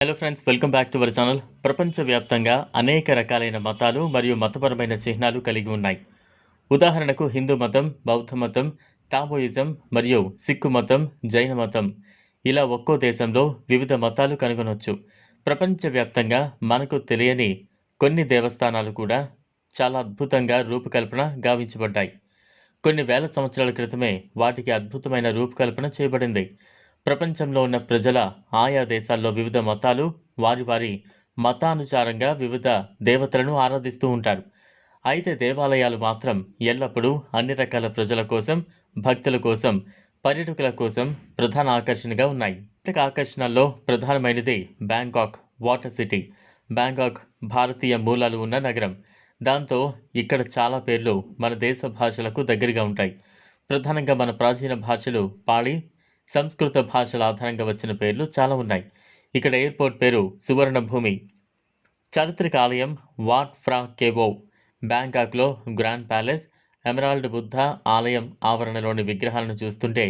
Hello friends, welcome back to our channel. ప్రపంచవ్యాప్తంగా అనేక రకాలైన మతాలు మరియు మతపరమైన చిహ్నాలు కలిగి ఉన్నాయి. ఉదాహరణకు హిందూ మతం, బౌద్ధ మతం, టావోయిజం మరియు సిక్కు మతం, జైన మతం. ఇలా ఒక్కో దేశంలో వివిధ మతాలు కనుగొనవచ్చు. ప్రపంచవ్యాప్తంగా మనకు తెలియని కొన్ని దేవస్థానాలు కూడా చాలా అద్భుతంగా రూపకల్పన గావించబడ్డాయి. కొన్ని వేల సంవత్సరాల క్రితమే వాటికి అద్భుతమైన రూపకల్పన చేయబడింది. ప్రపంచంలో ఉన్న ప్రజల ఆయా దేశాల్లో వివిధ మతాలు వారి మతానుసారంగా వివిధ దేవతలను ఆరాధిస్తూ ఉంటారు. అయితే దేవాలయాలు మాత్రం ఎల్లప్పుడూ అన్ని రకాల ప్రజల కోసం, భక్తుల కోసం, పర్యాటకుల కోసం ప్రధాన ఆకర్షణగా ఉన్నాయి. ఆకర్షణల్లో ప్రధానమైనది బ్యాంకాక్ వాటర్ సిటీ. బ్యాంకాక్ భారతీయ మూలాలు ఉన్న నగరం. దాంతో ఇక్కడ చాలా పేర్లు మన దేశ భాషలకు దగ్గరగా ఉంటాయి. ప్రధానంగా మన ప్రాచీన భాషలు పాళీ, సంస్కృత భాషల ఆధారంగా వచ్చిన పేర్లు చాలా ఉన్నాయి. ఇక్కడ ఎయిర్పోర్ట్ పేరు సువర్ణభూమి. చారిత్రక ఆలయం వాట్ ఫ్రా కేవోవ్. బ్యాంకాక్లో గ్రాండ్ ప్యాలెస్, ఎమరాల్డ్ బుద్ధ ఆలయం ఆవరణలోని విగ్రహాలను చూస్తుంటే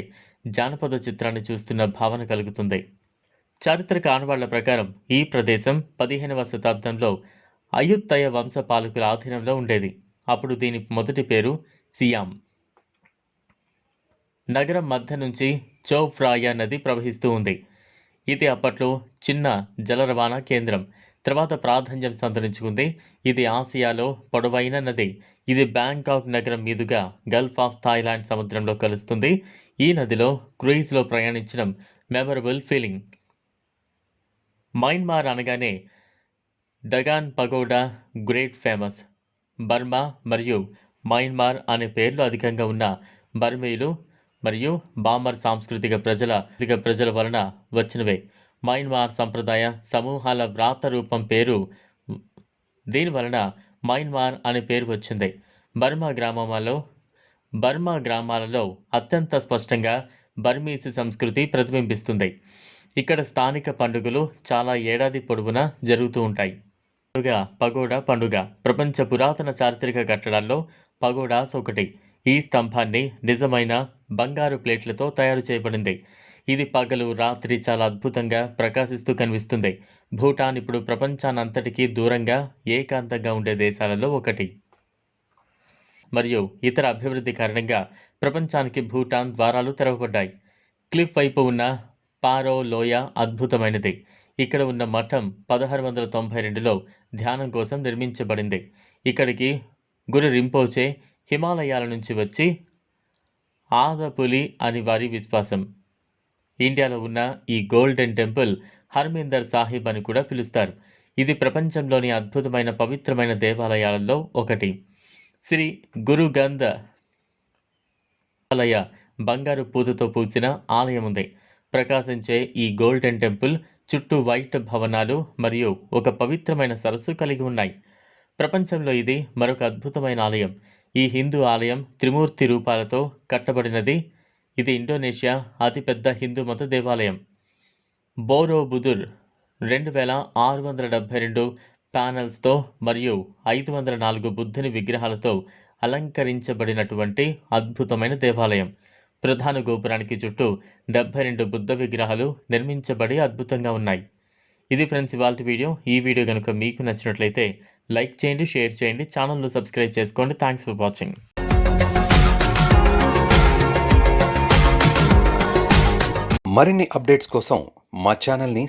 జానపద చిత్రాన్ని చూస్తున్న భావన కలుగుతుంది. చారిత్రక ఆనవాళ్ల ప్రకారం ఈ ప్రదేశం 15వ శతాబ్దంలో అయుత్తయ వంశ పాలకుల ఆధీనంలో ఉండేది. అప్పుడు దీని మొదటి పేరు సియాం. నగరం మధ్య నుంచి చౌఫ్రాయా నది ప్రవహిస్తూ ఉంది. ఇది అప్పట్లో చిన్న జల రవాణా కేంద్రం. తర్వాత ప్రాధాన్యం సంతరించుకుంది. ఇది ఆసియాలో పొడవైన నది. ఇది బ్యాంకాక్ నగరం మీదుగా గల్ఫ్ ఆఫ్ థాయిలాండ్ సముద్రంలో కలుస్తుంది. ఈ నదిలో క్రూయిజ్లో ప్రయాణించడం మెమరబుల్ ఫీలింగ్. మయన్మార్ అనగానే డగాన్ పగోడా గ్రేట్ ఫేమస్. బర్మా మరియు మయన్మార్ అనే పేర్లు అధికంగా ఉన్న బర్మీలు మరియు బామర్ సాంస్కృతిక ప్రజల వలన వచ్చినవే. మయన్మార్ సంప్రదాయ సమూహాల వ్రాత రూపం పేరు. దీని వలన మయన్మార్ అనే పేరు వచ్చింది. బర్మా గ్రామాలలో అత్యంత స్పష్టంగా బర్మీసి సంస్కృతి ప్రతిబింబిస్తుంది. ఇక్కడ స్థానిక పండుగలు చాలా ఏడాది పొడవునా జరుగుతూ ఉంటాయి. పగోడా పండుగ ప్రపంచ పురాతన చారిత్రక కట్టడాల్లో పగోడాస్ ఒకటి. ఈ స్తంభాన్ని నిజమైన బంగారు ప్లేట్లతో తయారు చేయబడింది. ఇది పగలు రాత్రి చాలా అద్భుతంగా ప్రకాశిస్తూ కనిపిస్తుంది. భూటాన్ ఇప్పుడు ప్రపంచానంతటికీ దూరంగా ఏకాంతంగా ఉండే దేశాలలో ఒకటి. మరియు ఇతర అభివృద్ధి కారణంగా ప్రపంచానికి భూటాన్ ద్వారాలు తెరవబడ్డాయి. క్లిఫ్ వైపు ఉన్న పారో లోయ అద్భుతమైనది. ఇక్కడ ఉన్న మఠం 1692లో ధ్యానం కోసం నిర్మించబడింది. ఇక్కడికి గురు రింపోచే హిమాలయాల నుంచి వచ్చి ఆదపులి అని వారి విశ్వాసం. ఇండియాలో ఉన్న ఈ గోల్డెన్ టెంపుల్ హర్మిందర్ సాహిబ్ అని కూడా పిలుస్తారు. ఇది ప్రపంచంలోని అద్భుతమైన పవిత్రమైన దేవాలయాలలో ఒకటి. శ్రీ గురుగంధ ఆలయ బంగారు పూతతో పూసిన ఆలయం ఉంది. ప్రకాశించే ఈ గోల్డెన్ టెంపుల్ చుట్టూ వైట్ భవనాలు మరియు ఒక పవిత్రమైన సరస్సు కలిగి ఉన్నాయి. ప్రపంచంలో ఇది మరొక అద్భుతమైన ఆలయం. ఈ హిందూ ఆలయం త్రిమూర్తి రూపాలతో కట్టబడినది. ఇది ఇండోనేషియా అతిపెద్ద హిందూ మత దేవాలయం. బోరోబుదుర్ 2672 ప్యానెల్స్తో మరియు 504 బుద్ధుని విగ్రహాలతో అలంకరించబడినటువంటి అద్భుతమైన దేవాలయం. ప్రధాన గోపురానికి చుట్టూ 72 బుద్ధ విగ్రహాలు నిర్మించబడి అద్భుతంగా ఉన్నాయి. ఇది ఫ్రెండ్స్ ఇవాల్టి వీడియో. ఈ వీడియో కనుక మీకు నచ్చినట్లయితే లైక్ చేయండి, షేర్ చేయండి, ఛానల్ను సబ్స్క్రైబ్ చేసుకోండి. Thanks for watching. మరిన్ని అప్డేట్స్ కోసం మా ఛానల్ని